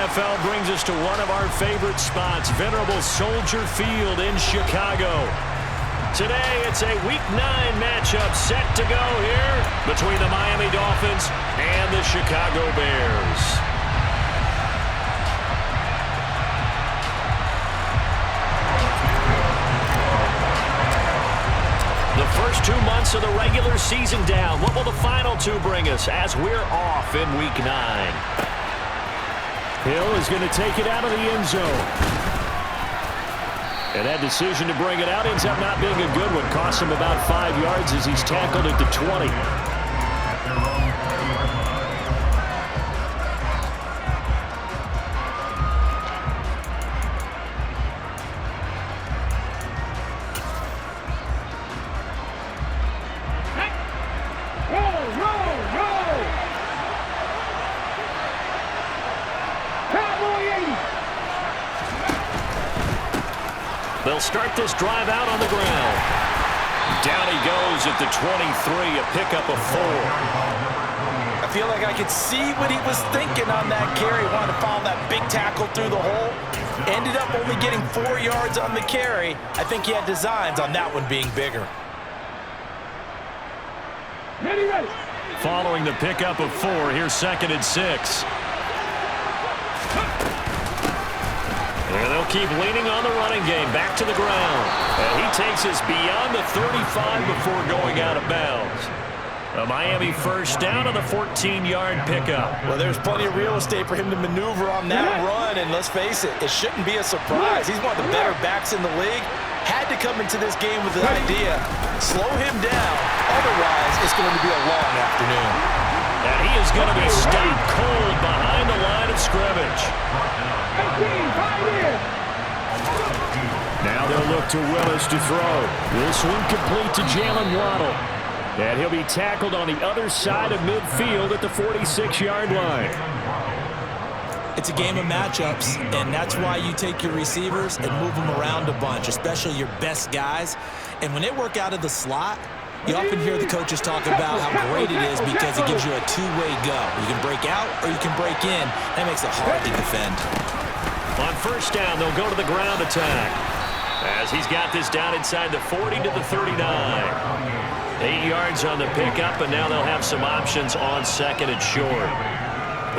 NFL brings us to one of our favorite spots, venerable Soldier Field in Chicago. Today, it's a Week 9 matchup set to go here between the Miami Dolphins and the Chicago Bears. The first 2 months of the regular season down. What will the final 2 bring us as we're off in Week 9? Hill is going to take it out of the end zone. And that decision to bring it out ends up not being a good one. Costs him about 5 yards as he's tackled at the 20. They'll start this drive out on the ground. Down he goes at the 23, a pickup of 4. I feel like I could see what he was thinking on that carry. Wanted to follow that big tackle through the hole. Ended up only getting 4 yards on the carry. I think he had designs on that one being bigger. Ready. Following the pickup of 4, here's 2nd and 6. And they'll keep leaning on the running game. Back to the ground. And he takes us beyond the 35 before going out of bounds. A Miami first down on the 14-yard pickup. Well, there's plenty of real estate for him to maneuver on that run. And let's face it, it shouldn't be a surprise. He's one of the better backs in the league. Had to come into this game with the idea, slow him down. Otherwise, it's going to be a long afternoon. And he is going to be stopped cold behind the line of scrimmage. Now they'll look to Willis to throw. This one complete to Jalen Waddle. And he'll be tackled on the other side of midfield at the 46-yard line. It's a game of matchups, and that's why you take your receivers and move them around a bunch, especially your best guys. And when they work out of the slot, you often hear the coaches talk about how great it is because it gives you a two-way go. You can break out or you can break in. That makes it hard to defend. On first down, they'll go to the ground attack. As he's got this down inside the 40 to the 39. 8 yards on the pickup, and now they'll have some options on 2nd and short.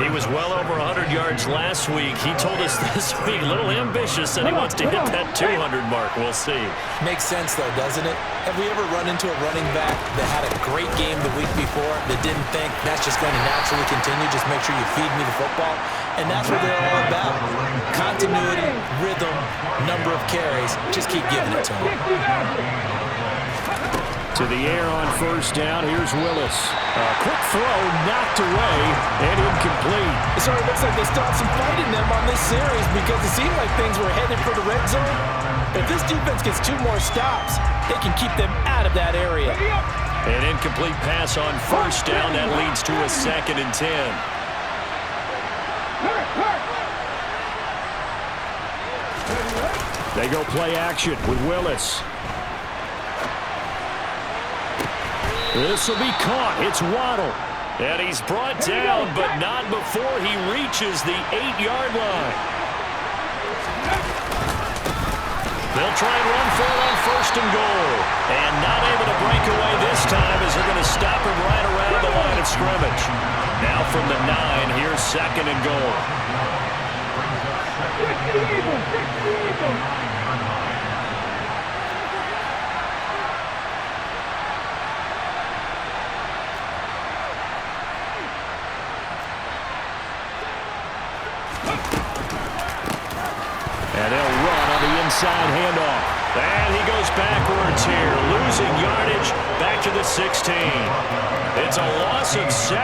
He was well over 100 yards last week. He told us this week, a little ambitious, and he wants to hit that 200 mark. We'll see. Makes sense, though, doesn't it? Have we ever run into a running back that had a great game the week before that didn't think that's just going to naturally continue? Just make sure you feed me the football. And that's what they're all about. Continuity, rhythm, number of carries. Just keep giving it to him. To the air on first down, here's Willis. A quick throw, knocked away, and incomplete. It sort of looks like they still have some fight in them on this series because it seemed like things were headed for the red zone. If this defense gets 2 more stops, they can keep them out of that area. An incomplete pass on first down. That leads to a 2nd and 10. They go play action with Willis. This will be caught. It's Waddle. And he's brought down, but not before he reaches the 8-yard line. They'll try and run for it on first and goal. And not able to break away this time as they're going to stop him right around the line of scrimmage. Now from the 9, here's 2nd and goal. And they'll run on the inside handoff. And he goes backwards here, losing yardage back to the 16. It's a loss of 7.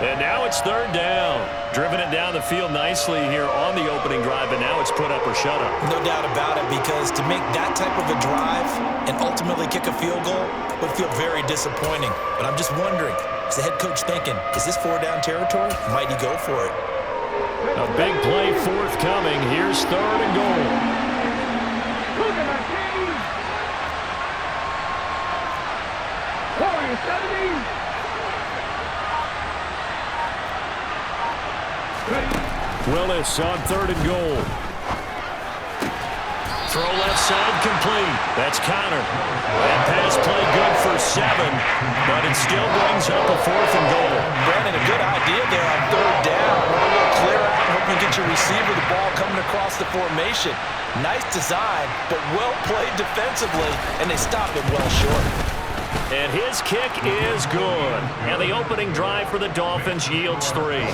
And now it's 3rd down. Driven it down the field nicely here on the opening drive, and now it's put up or shut up. No doubt about it, because to make that type of a drive and ultimately kick a field goal would feel very disappointing. But I'm just wondering, is the head coach thinking, is this 4-down territory? Might he go for it? A big play forthcoming. Here's 3rd and goal. Willis on 3rd and goal. Throw left side complete. That's Connor. That pass play good for 7, but it still brings up a 4th and goal. Brandon, a good idea there on 3rd down. Run a little clear out and hope you get your receiver the ball coming across the formation. Nice design, but well played defensively, and they stop it well short. And his kick is good. And the opening drive for the Dolphins yields 3.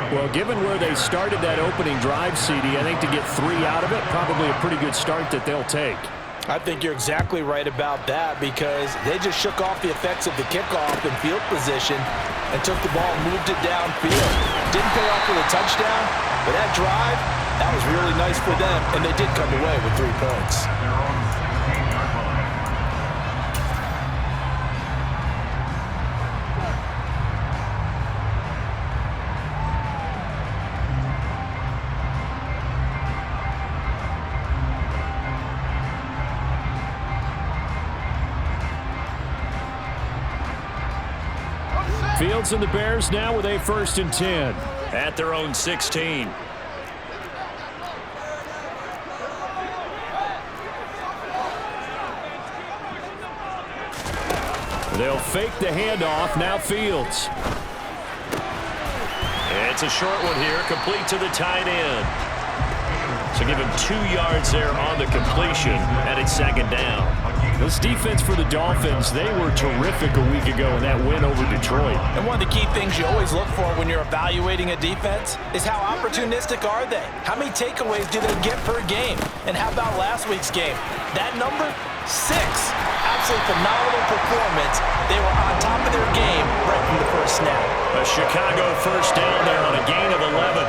Well, given where they started that opening drive, CD, I think to get 3 out of it, probably a pretty good start that they'll take. I think you're exactly right about that because they just shook off the effects of the kickoff and field position and took the ball and moved it downfield. Didn't pay off with a touchdown, but that drive, that was really nice for them, and they did come away with 3 points. Fields and the Bears now with a 1st and 10. At their own 16. They'll fake the handoff. Now Fields. It's a short one here, complete to the tight end. So give him 2 yards there on the completion, and it's 2nd down. This defense for the Dolphins, they were terrific a week ago in that win over Detroit. And one of the key things you always look for when you're evaluating a defense is how opportunistic are they? How many takeaways do they get per game? And how about last week's game? That number, 6. Absolutely phenomenal performance. They were on top of their game right from the first snap. A Chicago 1st down there on a gain of 11.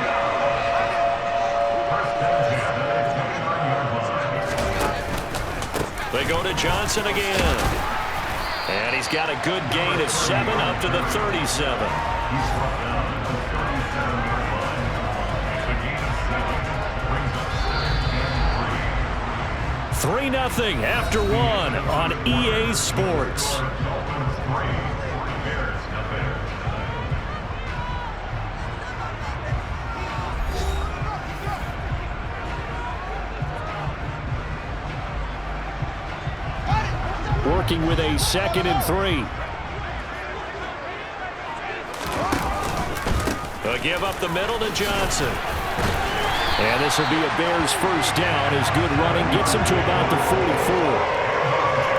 They go to Johnson again. And he's got a good gain of 7 up to the 37. 3-0 after 1 on EA Sports. Working with a 2nd and 3. They'll give up the middle to Johnson. And this will be a Bears 1st down as good running gets them to about the 44.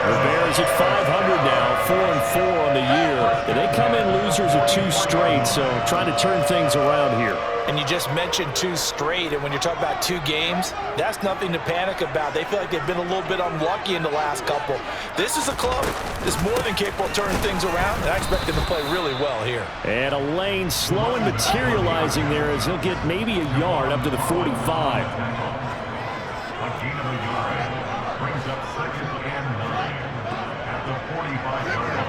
The Bears at 500 now, 4-4 on the year. And they come in losers of 2 straight, so trying to turn things around here. And you just mentioned 2 straight, and when you're talking about 2 games, that's nothing to panic about. They feel like they've been a little bit unlucky in the last couple. This is a club that's more than capable of turning things around, and I expect them to play really well here. And a lane slow and materializing there as he'll get maybe a yard up to the 45.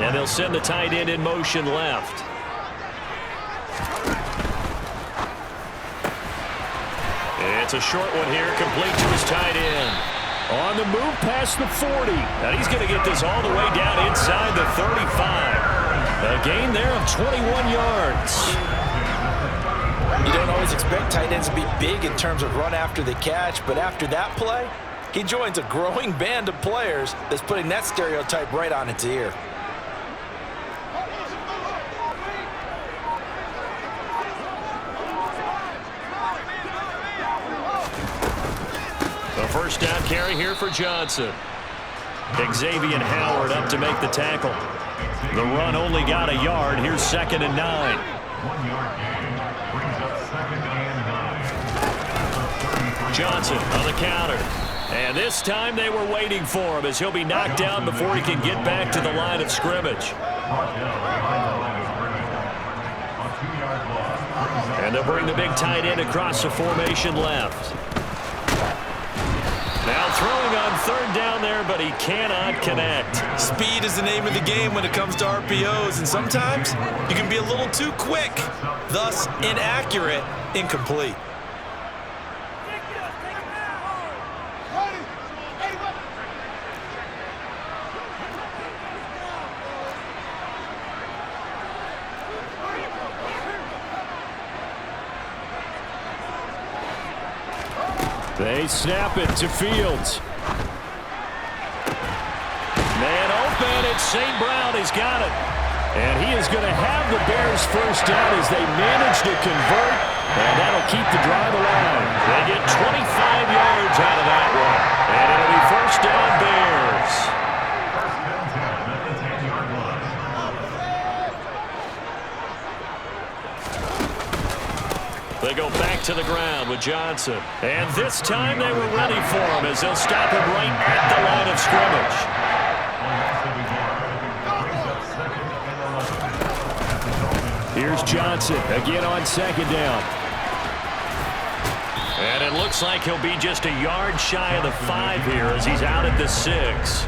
And they'll send the tight end in motion left. It's a short one here, complete to his tight end. On the move past the 40. And he's going to get this all the way down inside the 35. A gain there of 21 yards. You don't always expect tight ends to be big in terms of run after the catch, but after that play, he joins a growing band of players that's putting that stereotype right on its ear. A 1st down carry here for Johnson. Xavier Howard up to make the tackle. The run only got a yard. Here's 2nd and 9. 1 yard gain brings up 2nd and 9. Johnson on the counter. And this time they were waiting for him as he'll be knocked down before he can get back to the line of scrimmage. And they'll bring the big tight end across the formation left. Now throwing on 3rd down there, but he cannot connect. Speed is the name of the game when it comes to RPOs, and sometimes you can be a little too quick, thus inaccurate, incomplete. They snap it to Fields. Man open, it's St. Brown. He's got it. And he is going to have the Bears first down as they manage to convert, and that'll keep the drive alive. They get 25 yards out of that one, and it'll be first down Bears. They go back to the ground with Johnson. And this time they were ready for him as they'll stop him right at the line of scrimmage. Here's Johnson again on second down. And it looks like he'll be just a yard shy of the 5 here as he's out at the 6.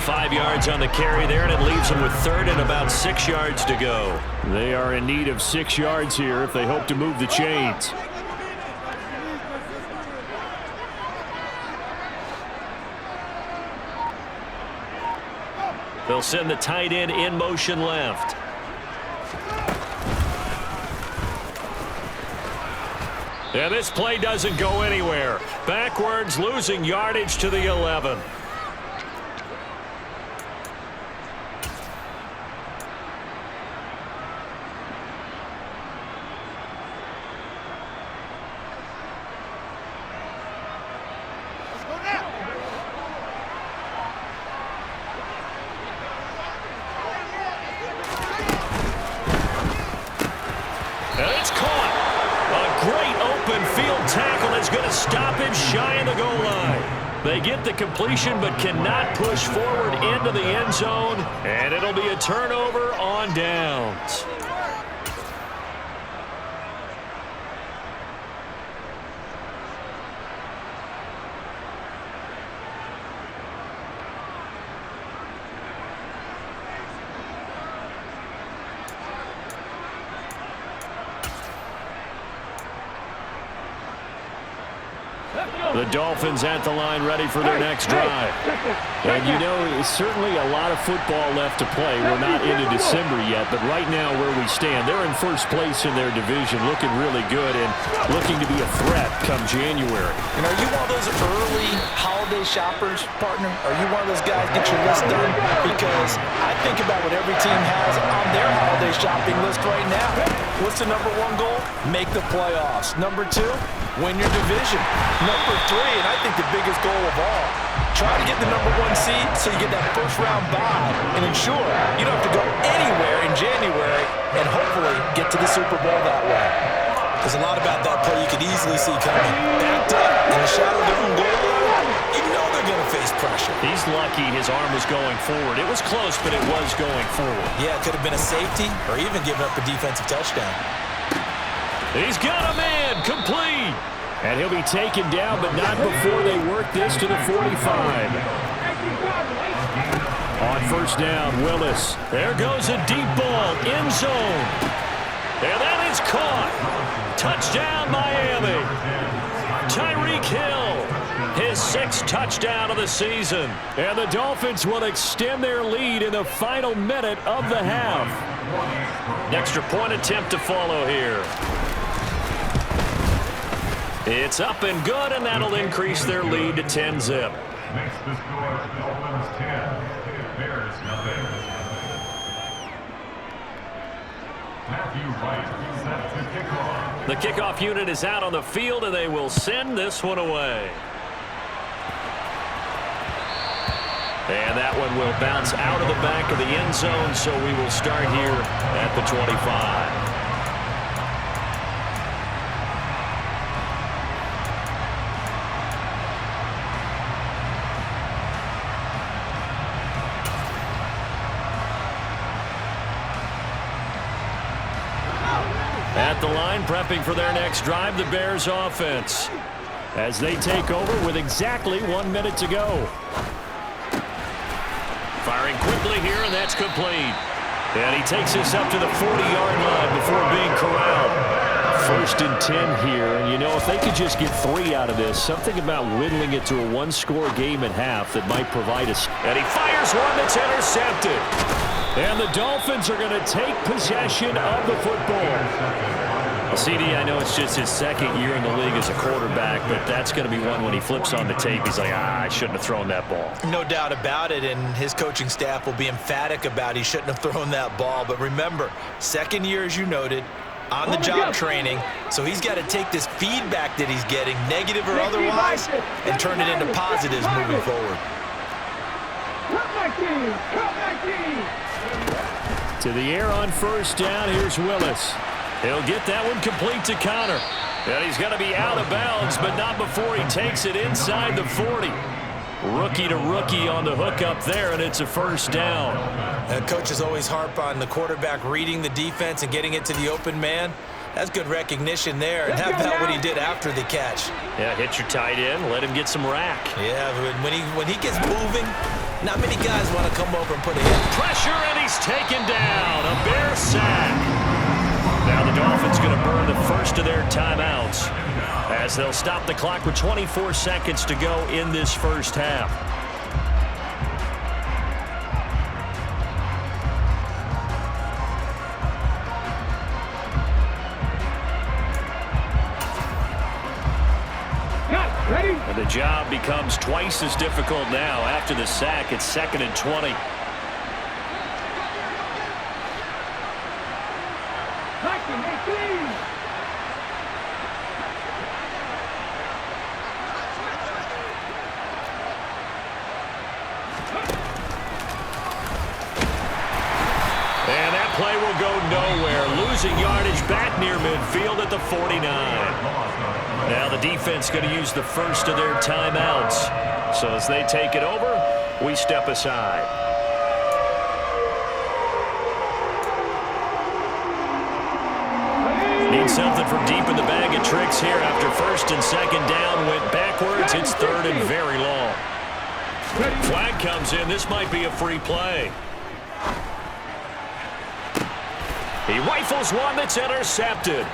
5 yards on the carry there, and it leaves him with third and about 6 yards to go. They are in need of 6 yards here if they hope to move the chains. They'll send the tight end in motion left. And this play doesn't go anywhere. Backwards, losing yardage to the 11. And it's caught. A great open field tackle is going to stop him shy of the goal line. They get the completion but cannot push forward into the end zone, and it'll be a turnover on downs. The Dolphins at the line ready for their next drive. And you know, it's certainly a lot of football left to play. We're not into December yet, but right now where we stand, they're in first place in their division, looking really good and looking to be a threat come January. And are you one of those early holiday shoppers, partner? Are you one of those guys get your list done? Because I think about what every team has on their holiday shopping list right now. What's the number 1 goal? Make the playoffs. Number 2, win your division. Number 3, and I think the biggest goal of all, try to get the number 1 seed so you get that first-round bye and ensure you don't have to go anywhere in January and hopefully get to the Super Bowl that way. There's a lot about that play you could easily see coming. Backed up in the shadow of their own goal line, you know they're going to face pressure. He's lucky his arm was going forward. It was close, but it was going forward. Yeah, it could have been a safety or even given up a defensive touchdown. He's got a man, complete. And he'll be taken down, but not before they work this to the 45. On first down, Willis. There goes a deep ball, end zone. And that is caught. Touchdown, Miami. Tyreek Hill, his 6th touchdown of the season. And the Dolphins will extend their lead in the final minute of the half. An extra point attempt to follow here. It's up and good, and that'll increase their lead to 10-zip. Makes the score Dolphins 10, Bears nothing. Matthew Wright set to kickoff. The kickoff unit is out on the field, and they will send this one away. And that one will bounce out of the back of the end zone, so we will start here at the 25. At the line, prepping for their next drive, the Bears offense. As they take over with exactly 1 minute to go. Firing quickly here, and that's complete. And he takes this up to the 40-yard line before being corralled. 1st and 10 here, and you know, if they could just get 3 out of this, something about whittling it to a 1-score game at half that might provide us. And he fires one that's intercepted. And the Dolphins are going to take possession of the football. CD, I know it's just his second year in the league as a quarterback, but that's going to be one when he flips on the tape. He's like, I shouldn't have thrown that ball. No doubt about it, and his coaching staff will be emphatic about he shouldn't have thrown that ball. But remember, second year, as you noted, on-the-job training, so he's got to take this feedback that he's getting, negative or otherwise, and turn it into positives moving forward. To the air on first down. Here's Willis. He'll get that one complete to Connor. And he's going to be out of bounds, but not before he takes it inside the 40. Rookie to rookie on the hookup there, and it's a first down. Coaches always harp on the quarterback reading the defense and getting it to the open man. That's good recognition there. And how about what he did after the catch? Yeah, hit your tight end, let him get some rack. Yeah, when he gets moving, not many guys want to come over and put a hit. Pressure, and he's taken down. A Bear sack. Now the Dolphins going to burn the first of their timeouts as they'll stop the clock with 24 seconds to go in this first half. And the job becomes twice as difficult now after the sack. It's 2nd and 20. And that play will go nowhere. Losing yardage back near midfield at the 49. Now the defense going to use the first of their timeouts. So as they take it over, we step aside. Need something from deep in the bag of tricks here after first and second down went backwards. It's 3rd and very long. Flag comes in. This might be a free play. He rifles one that's intercepted.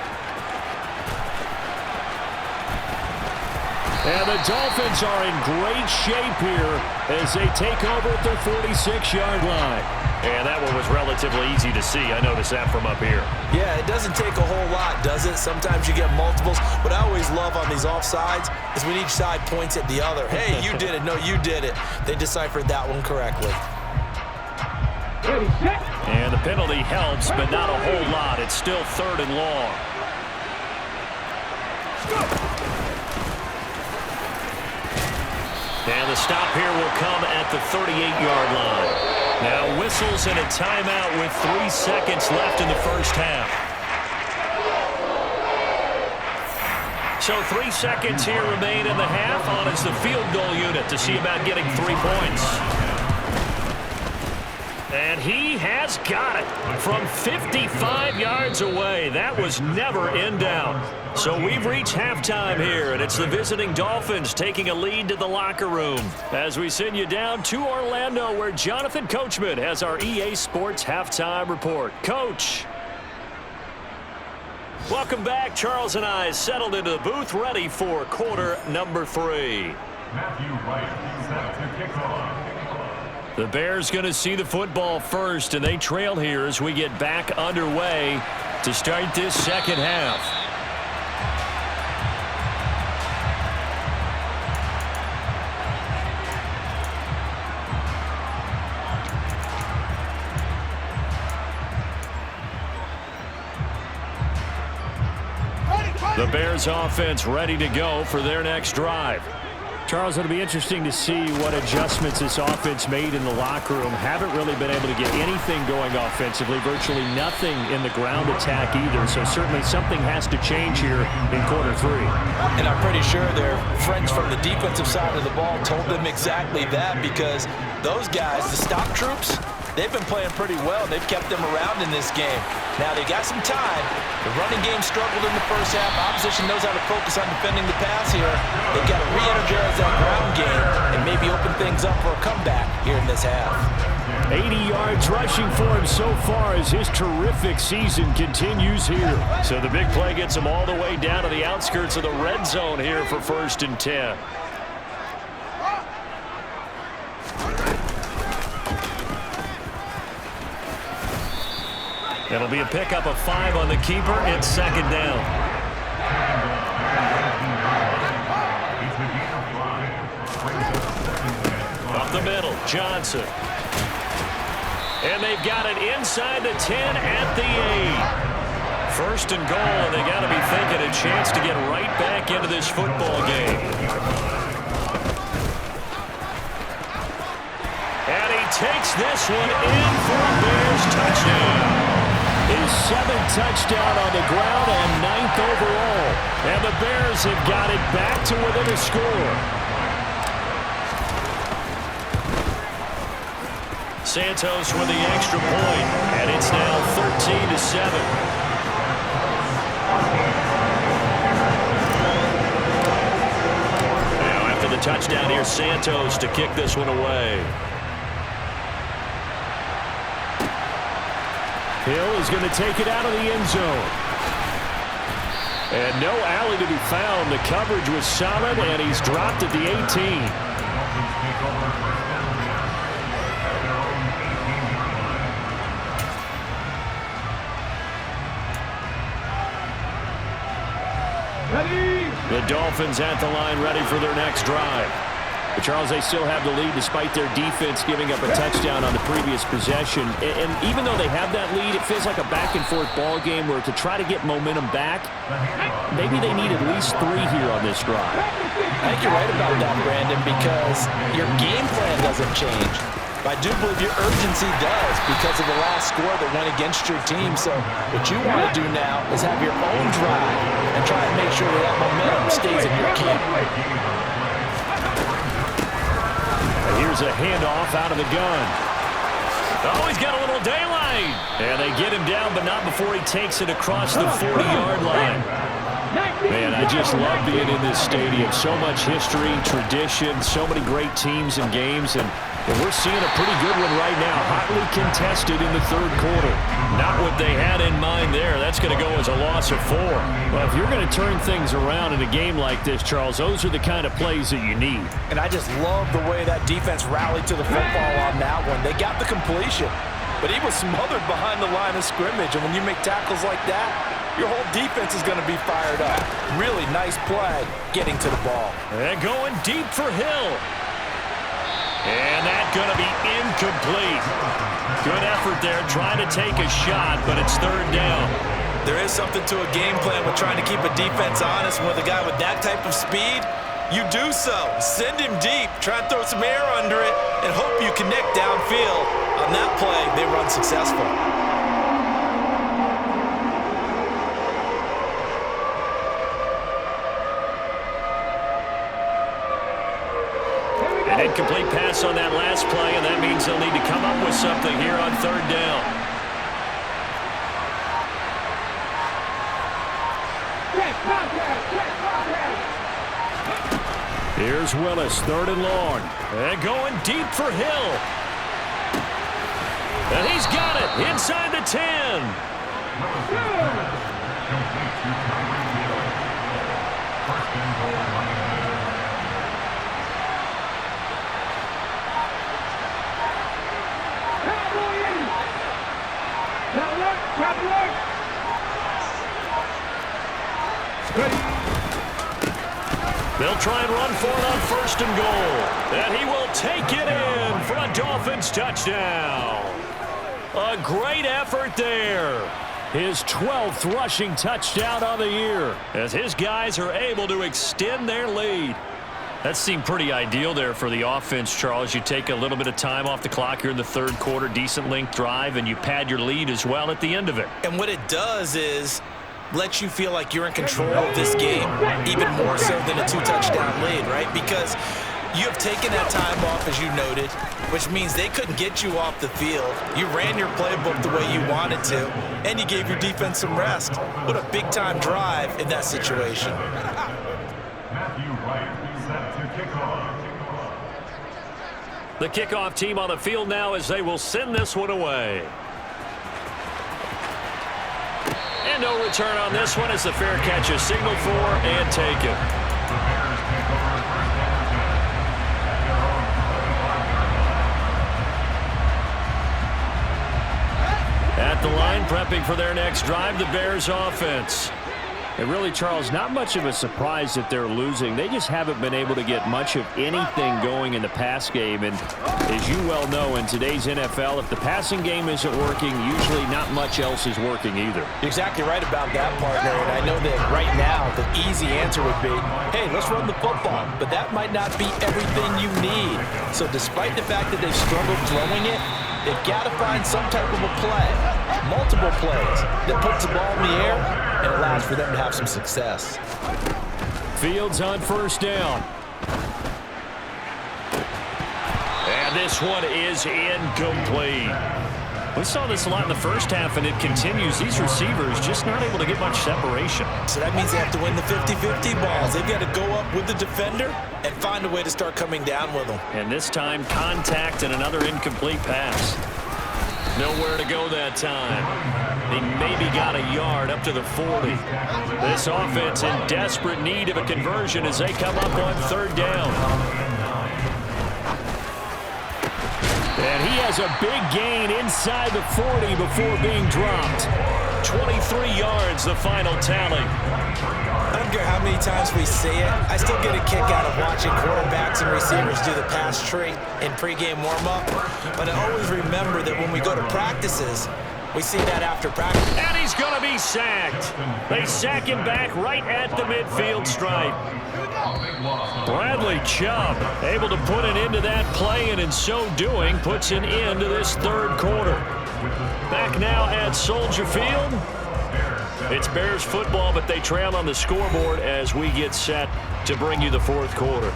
And the Dolphins are in great shape here as they take over at their 46-yard line. And that one was relatively easy to see. I noticed that from up here. Yeah, it doesn't take a whole lot, does it? Sometimes you get multiples. What I always love on these offsides is when each side points at the other. Hey, you did it. No, you did it. They deciphered that one correctly. And the penalty helps, but not a whole lot. It's still 3rd and long. And the stop here will come at the 38-yard line. Now whistles and a timeout with 3 seconds left in the first half. So 3 seconds here remain in the half. On is the field goal unit to see about getting 3 points. And he has got it from 55 yards away. That was never in doubt. So we've reached halftime here, and it's the visiting Dolphins taking a lead to the locker room as we send you down to Orlando, where Jonathan Coachman has our EA Sports halftime report. Coach. Welcome back. Charles and I settled into the booth, ready for quarter number 3. Matthew Wright set to kick off. The Bears going to see the football first, and they trail here as we get back underway to start this second half. The Bears offense ready to go for their next drive. Charles, it'll be interesting to see what adjustments this offense made in the locker room. Haven't really been able to get anything going offensively, virtually nothing in the ground attack either. So certainly something has to change here in quarter 3. And I'm pretty sure their friends from the defensive side of the ball told them exactly that, because those guys, the stop troops, they've been playing pretty well. They've kept them around in this game. Now, they got some time. The running game struggled in the first half. Opposition knows how to focus on defending the pass here. They've got to re-energize that ground game and maybe open things up for a comeback here in this half. 80 yards rushing for him so far as his terrific season continues here. So the big play gets him all the way down to the outskirts of the red zone here for 1st and 10. It'll be a pickup of 5 on the keeper. It's second down. Up the middle, Johnson. And they've got it inside the 10 at the 8. First and goal, and they got to be thinking a chance to get right back into this football game. And he takes this one in for a Bears touchdown. His 7th touchdown on the ground and 9th overall. And the Bears have got it back to within a score. Santos with the extra point, and it's now 13-7. Now after the touchdown, here's Santos to kick this one away. Hill is going to take it out of the end zone. And no alley to be found. The coverage was solid, and he's dropped at the 18. The Dolphins at the line, ready for their next drive. But Charles, they still have the lead despite their defense giving up a touchdown on the previous possession. And even though they have that lead, it feels like a back-and-forth ball game where to try to get momentum back, maybe they need at least 3 here on this drive. I think you're right about that, Brandon, because your game plan doesn't change. But I do believe your urgency does because of the last score that went against your team. So what you want to do now is have your own drive and try and make sure that momentum stays in your camp. Here's a handoff out of the gun. Oh, he's got a little daylight. And they get him down, but not before he takes it across the 40-yard line. Man, I just love being in this stadium. So much history, tradition, so many great teams and games, and we're seeing a pretty good one right now. Hotly contested in the third quarter. Not what they had in mind there. That's going to go as a loss of 4. Well, if you're going to turn things around in a game like this, Charles, those are the kind of plays that you need. And I just love the way that defense rallied to the football on that one. They got the completion, but he was smothered behind the line of scrimmage. And when you make tackles like that, your whole defense is going to be fired up. Really nice play getting to the ball. And going deep for Hill. And that's going to be incomplete. Good effort there trying to take a shot, but it's third down. There is something to a game plan with trying to keep a defense honest. With a guy with that type of speed, you do so. Send him deep, try and throw some air under it, and hope you connect downfield. On that play, they run successful. An incomplete pass on that last play, and that means they'll need to come up with something here on third down. Here's Willis, third and long. And going deep for Hill. And he's got it inside the 10. They'll try and run for it on first and goal. And he will take it in for a Dolphins touchdown. A great effort there. His 12th rushing touchdown of the year as his guys are able to extend their lead. That seemed pretty ideal there for the offense, Charles. You take a little bit of time off the clock here in the third quarter, decent length drive, and you pad your lead as well at the end of it. And what it does is lets you feel like you're in control of this game, even more so than a 2-touchdown lead, right? Because you have taken that time off, as you noted, which means they couldn't get you off the field. You ran your playbook the way you wanted to, and you gave your defense some rest. What a big-time drive in that situation. The kickoff team on the field now as they will send this one away. And no return on this one as the fair catch is signaled for and taken. At the line, prepping for their next drive, the Bears offense. And really, Charles, not much of a surprise that they're losing. They just haven't been able to get much of anything going in the pass game. And as you well know, in today's NFL, if the passing game isn't working, usually not much else is working either. You're exactly right about that, partner. And I know that right now the easy answer would be, hey, let's run the football. But that might not be everything you need. So despite the fact that they've struggled throwing it, they've got to find some type of a play, multiple plays, that puts the ball in the air and allows for them to have some success. Fields on first down. And this one is incomplete. We saw this a lot in the first half, and it continues. These receivers just not able to get much separation. So that means they have to win the 50-50 balls. They've got to go up with the defender and find a way to start coming down with them. And this time, contact and another incomplete pass. Nowhere to go that time. He maybe got a yard up to the 40. This offense in desperate need of a conversion as they come up on third down. And he has a big gain inside the 40 before being dropped. 23 yards, the final tally. I don't care how many times we see it, I still get a kick out of watching quarterbacks and receivers do the pass tree in pregame warm-up. But I always remember that when we go to practices, we see that after practice. And he's going to be sacked. They sack him back right at the midfield stripe. Bradley Chubb able to put an end to that play, and in so doing puts an end to this third quarter. Back now at Soldier Field. It's Bears football, but they trail on the scoreboard as we get set to bring you the fourth quarter.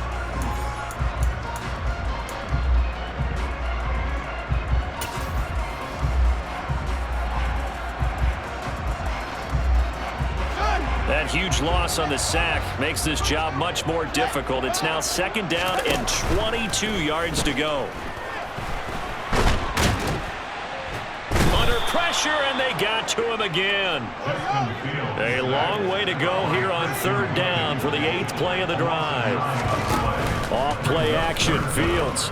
That huge loss on the sack makes this job much more difficult. It's now second down and 22 yards to go. Under pressure, and they got to him again. A long way to go here on third down for the 8th play of the drive. Off play action, Fields.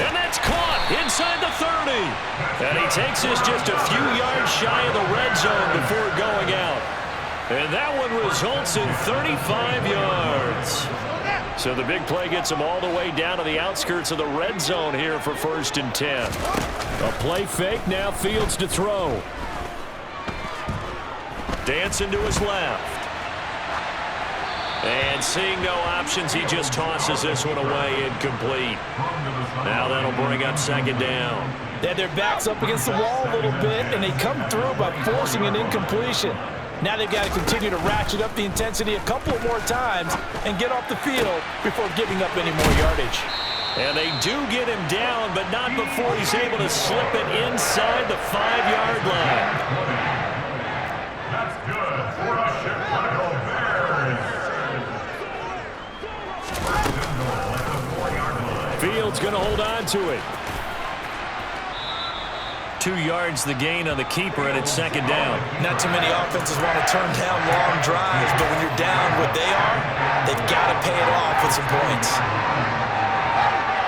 And that's caught inside the 30. And he takes this just a few yards shy of the red zone before going out. And that one results in 35 yards. So the big play gets him all the way down to the outskirts of the red zone here for 1st and 10. A play fake, now Fields to throw. Dancing to his left. And seeing no options, he just tosses this one away, incomplete. Now that'll bring up second down. They had their backs up against the wall a little bit, and they come through by forcing an incompletion. Now they've got to continue to ratchet up the intensity a couple more times and get off the field before giving up any more yardage. And they do get him down, but not before he's able to slip it inside the 5-yard line. That's good for a Chicago Bears. Fields going to hold on to it. 2 yards the gain on the keeper, and it's second down. Not too many offenses want to turn down long drives, but when you're down what they are, they've got to pay it off with some points.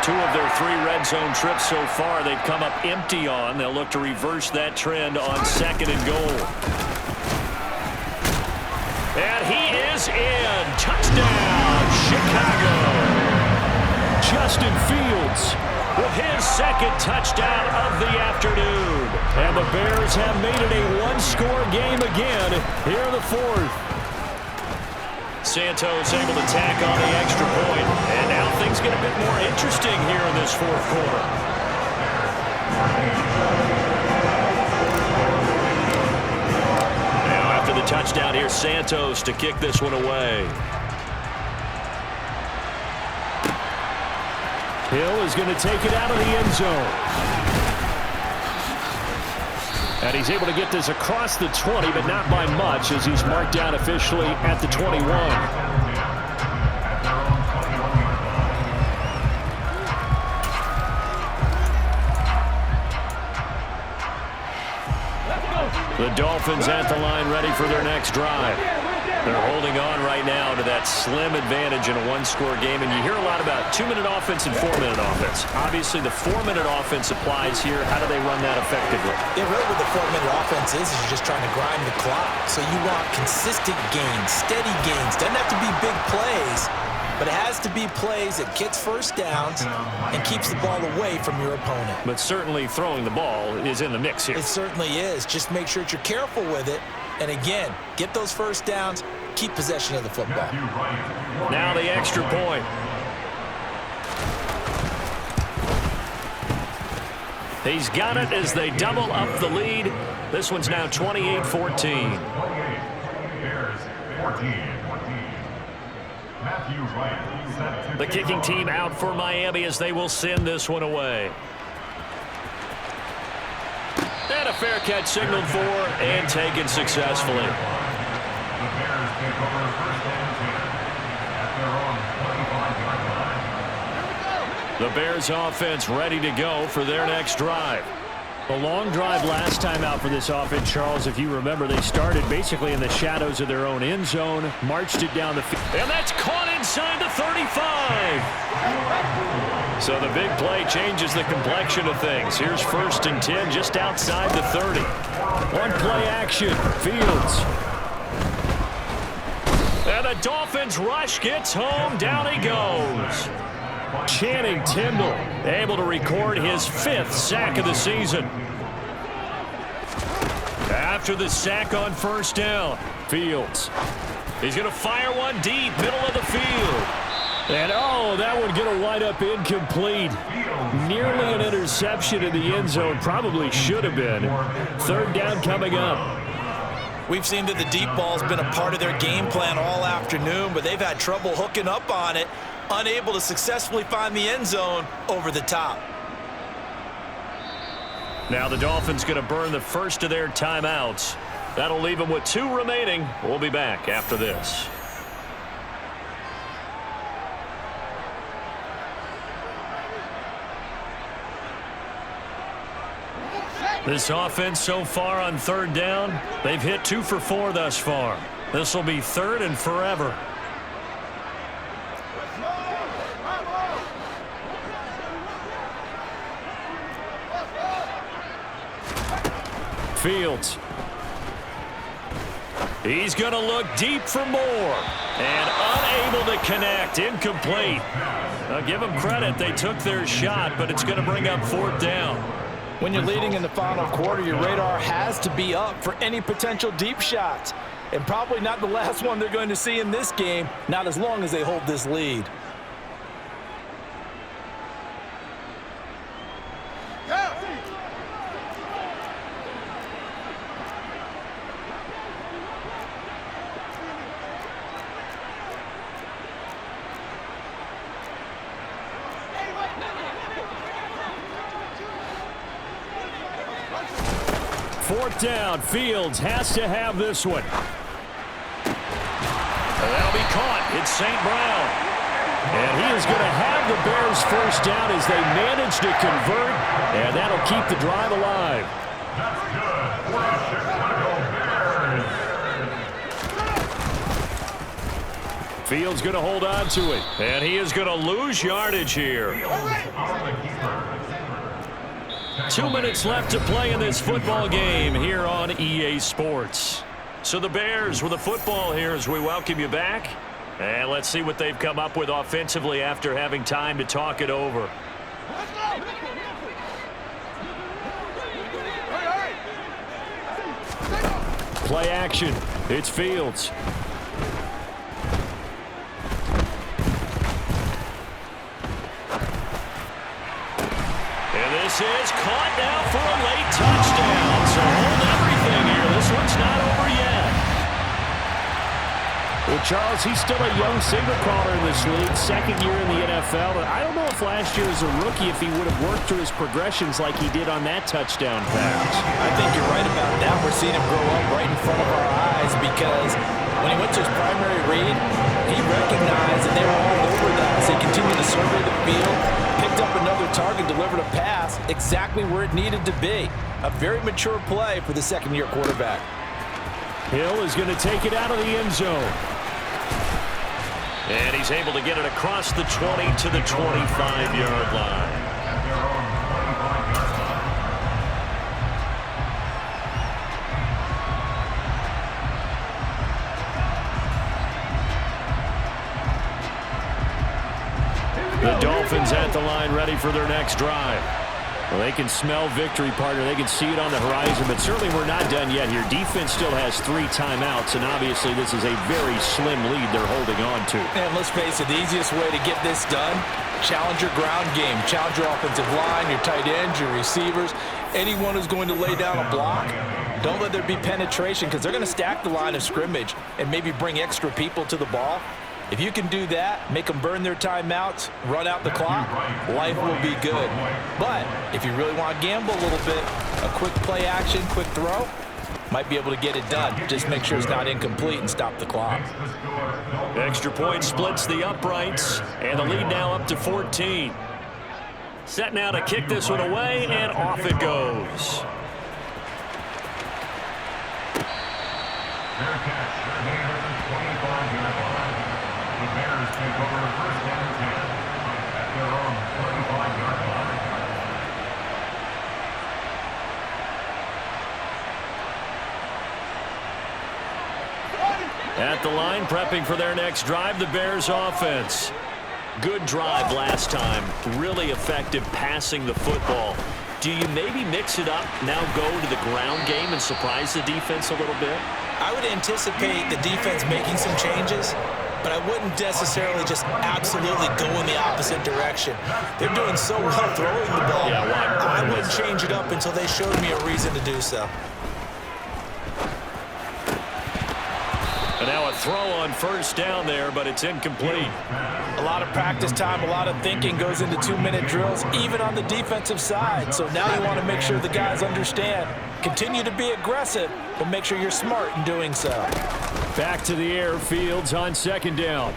2 of their 3 red zone trips so far they've come up empty on. They'll look to reverse that trend on 2nd and goal. And he is in. Touchdown, Chicago. Justin Fields with his 2nd touchdown of the afternoon. And the Bears have made it a one-score game again here in the 4th. Santos able to tack on the extra point, and now things get a bit more interesting here in this 4th quarter. Now after the touchdown, here's Santos to kick this one away. Hill is going to take it out of the end zone. And he's able to get this across the 20, but not by much, as he's marked down officially at the 21. The Dolphins at the line, ready for their next drive. They're holding on right now to that slim advantage in a one-score game, and you hear a lot about 2-minute offense and 4-minute offense. Obviously, the 4-minute offense applies here. How do they run that effectively? Yeah, really what the 4-minute offense is you're just trying to grind the clock. So you want consistent gains, steady gains. Doesn't have to be big plays, but it has to be plays that gets first downs and keeps the ball away from your opponent. But certainly throwing the ball is in the mix here. It certainly is. Just make sure that you're careful with it. And again, get those first downs, keep possession of the football. Now the extra point. He's got it as they double up the lead. This one's now 28-14. The kicking team out for Miami as they will send this one away. And a fair catch signaled for and taken successfully. The Bears take over first and 10 at their own 25-yard line. The Bears offense ready to go for their next drive. A long drive last time out for this offense, Charles. If you remember, they started basically in the shadows of their own end zone, marched it down the field. And that's caught inside the 35. So the big play changes the complexion of things. Here's 1st and 10 just outside the 30. One play action, Fields. And the Dolphins rush gets home. Down he goes. Channing Tindall able to record his 5th sack of the season. After the sack on 1st down, Fields. He's going to fire one deep, middle of the field. And, oh, that one going to wind up incomplete. Nearly an interception in the end zone. Probably should have been. 3rd down coming up. We've seen that the deep ball's been a part of their game plan all afternoon, but they've had trouble hooking up on it, unable to successfully find the end zone over the top. Now the Dolphins going to burn the first of their timeouts. That'll leave them with 2 remaining. We'll be back after this. This offense so far on 3rd down, they've hit 2 for 4 thus far. This will be 3rd and forever. Fields. He's going to look deep for more. And unable to connect. Incomplete. I'll give them credit. They took their shot, but it's going to bring up 4th down. When you're leading in the final quarter, your radar has to be up for any potential deep shots. And probably not the last one they're going to see in this game, not as long as they hold this lead. Fourth down. Fields has to have this one. That'll be caught. It's St. Brown. And he is going to have the Bears first down as they manage to convert. And that'll keep the drive alive. That's good for the Chicago Bears. Fields going to hold on to it. And he is going to lose yardage here. 2 minutes left to play in this football game here on EA Sports. So the Bears with the football here as we welcome you back. And let's see what they've come up with offensively after having time to talk it over. Play action. It's Fields. And this is caught now for a late touchdown. So hold everything here. This one's not over yet. Well, Charles, he's still a young signal caller in this league, 2nd year in the NFL. And I don't know if last year as a rookie if he would have worked through his progressions like he did on that touchdown pass. I think you're right about that. We're seeing him grow up right in front of our eyes because when he went to his primary read, he recognized that they were all over that as they continued to survey the field, picked up another target, delivered a pass exactly where it needed to be. A very mature play for the 2nd-year quarterback. Hill is going to take it out of the end zone. And he's able to get it across the 20 to the 25-yard line. The Dolphins at the line ready for their next drive. Well, they can smell victory, partner. They can see it on the horizon, but certainly we're not done yet here. Defense still has 3 timeouts, and obviously this is a very slim lead they're holding on to. And let's face it, the easiest way to get this done, challenge your ground game. Challenge your offensive line, your tight ends, your receivers, anyone who's going to lay down a block. Don't let there be penetration because they're going to stack the line of scrimmage and maybe bring extra people to the ball. If you can do that, make them burn their timeouts, run out the clock, life will be good. But if you really want to gamble a little bit, a quick play action, quick throw, might be able to get it done. Just make sure it's not incomplete and stop the clock. Extra point splits the uprights, and the lead now up to 14. Set now to kick this one away, and off it goes. Fair catch. Gain of the 25-yard line. The Bears take over first down and 10 at their own 25-yard line. At the line, prepping for their next drive, the Bears offense. Good drive last time. Really effective passing the football. Do you maybe mix it up, now go to the ground game and surprise the defense a little bit? I would anticipate the defense making some changes, but I wouldn't necessarily just absolutely go in the opposite direction. They're doing so well throwing the ball. Yeah, why? I wouldn't change it up until they showed me a reason to do so. And now a throw on first down there, but it's incomplete. A lot of practice time, a lot of thinking goes into 2-minute drills, even on the defensive side. So now you want to make sure the guys understand. Continue to be aggressive, but make sure you're smart in doing so. Back to the air, Fields on second down.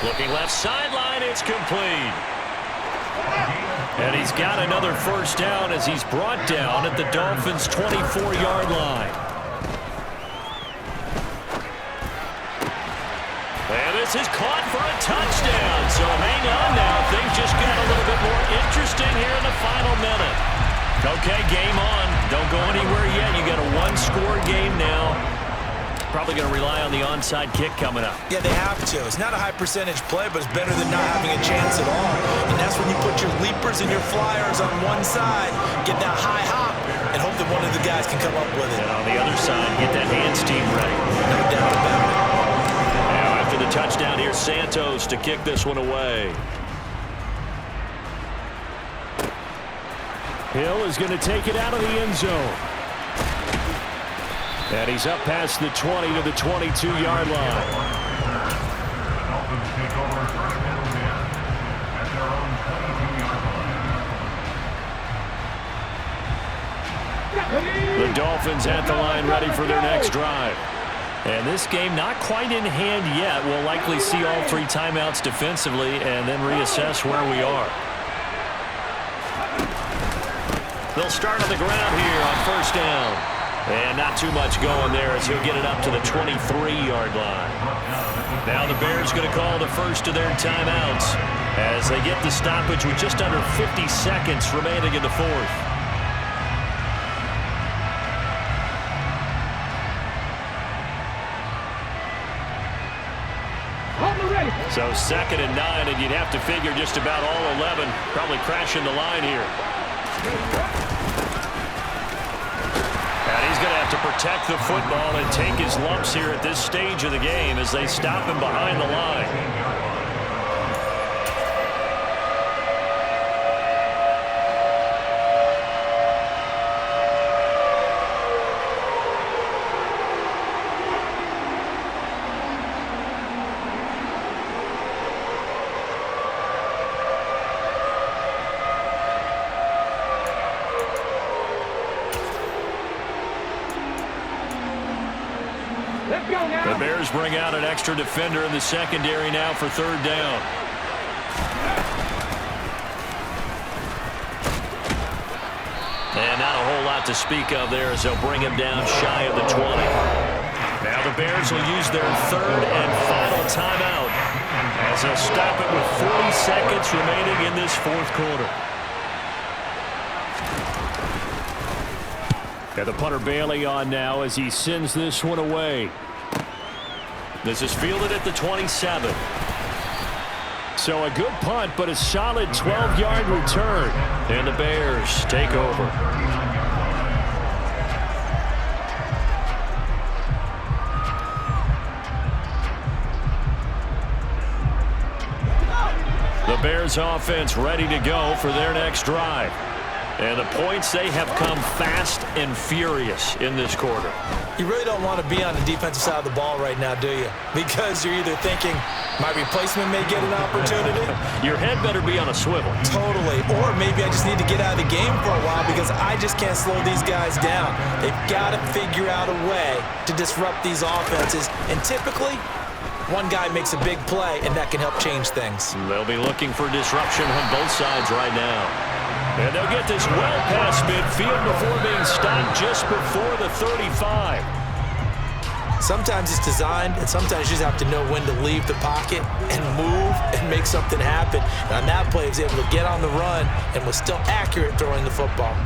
Looking left sideline, it's complete. And he's got another first down as he's brought down at the Dolphins' 24-yard line. And this is caught for a touchdown. So hang on now. Things just got a little bit more interesting here in the final minute. Okay, game on. Don't go anywhere yet. You got a one-score game now. Probably going to rely on the onside kick coming up. Yeah, they have to. It's not a high percentage play, but it's better than not having a chance at all. And that's when you put your leapers and your flyers on one side, get that high hop, and hope that one of the guys can come up with it. And on the other side, get that hands team ready. No doubt about it. Now after the touchdown, here's Santos to kick this one away. Hill is going to take it out of the end zone. And he's up past the 20 to the 22-yard line. The Dolphins take over first down and 10 at their own 22-yard line. The Dolphins at the line ready for their next drive. And this game not quite in hand yet. We'll likely see all 3 timeouts defensively and then reassess where we are. They'll start on the ground here on first down. And not too much going there as he'll get it up to the 23-yard line. Now the Bears going to call the first of their timeouts as they get the stoppage with just under 50 seconds remaining in the fourth. So 2nd and 9, and you'd have to figure just about all 11 probably crashing the line here. And he's going to have to protect the football and take his lumps here at this stage of the game as they stop him behind the line. The Bears bring out an extra defender in the secondary now for third down. And not a whole lot to speak of there as they'll bring him down shy of the 20. Now the Bears will use their third and final timeout as they'll stop it with 40 seconds remaining in this fourth quarter. And the punter Bailey on now as he sends this one away. This is fielded at the 27. So a good punt, but a solid 12-yard return. And the Bears take over. The Bears offense ready to go for their next drive. And the points, they have come fast and furious in this quarter. You really don't want to be on the defensive side of the ball right now, do you? Because you're either thinking, my replacement may get an opportunity. Your head better be on a swivel. Totally. Or maybe I just need to get out of the game for a while because I just can't slow these guys down. They've got to figure out a way to disrupt these offenses. And typically, one guy makes a big play, and that can help change things. They'll be looking for disruption on both sides right now. And they'll get this well past midfield before being stopped just before the 35. Sometimes it's designed, and sometimes you just have to know when to leave the pocket and move and make something happen. And on that play, he was able to get on the run and was still accurate throwing the football.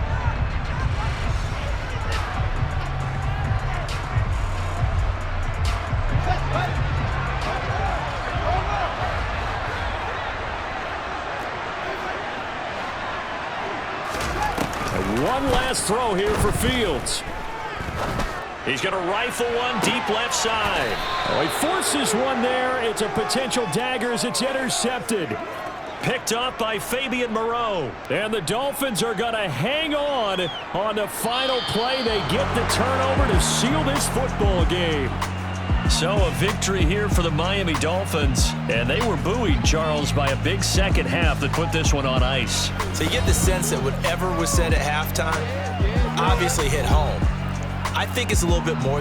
One last throw here for Fields. He's going to rifle one deep left side. Oh, he forces one there. It's a potential dagger as it's intercepted. Picked up by Fabian Moreau. And the Dolphins are going to hang on the final play. They get the turnover to seal this football game. So a victory here for the Miami Dolphins. And they were buoyed, Charles, by a big second half that put this one on ice. So you get the sense that whatever was said at halftime obviously hit home. I think it's a little bit more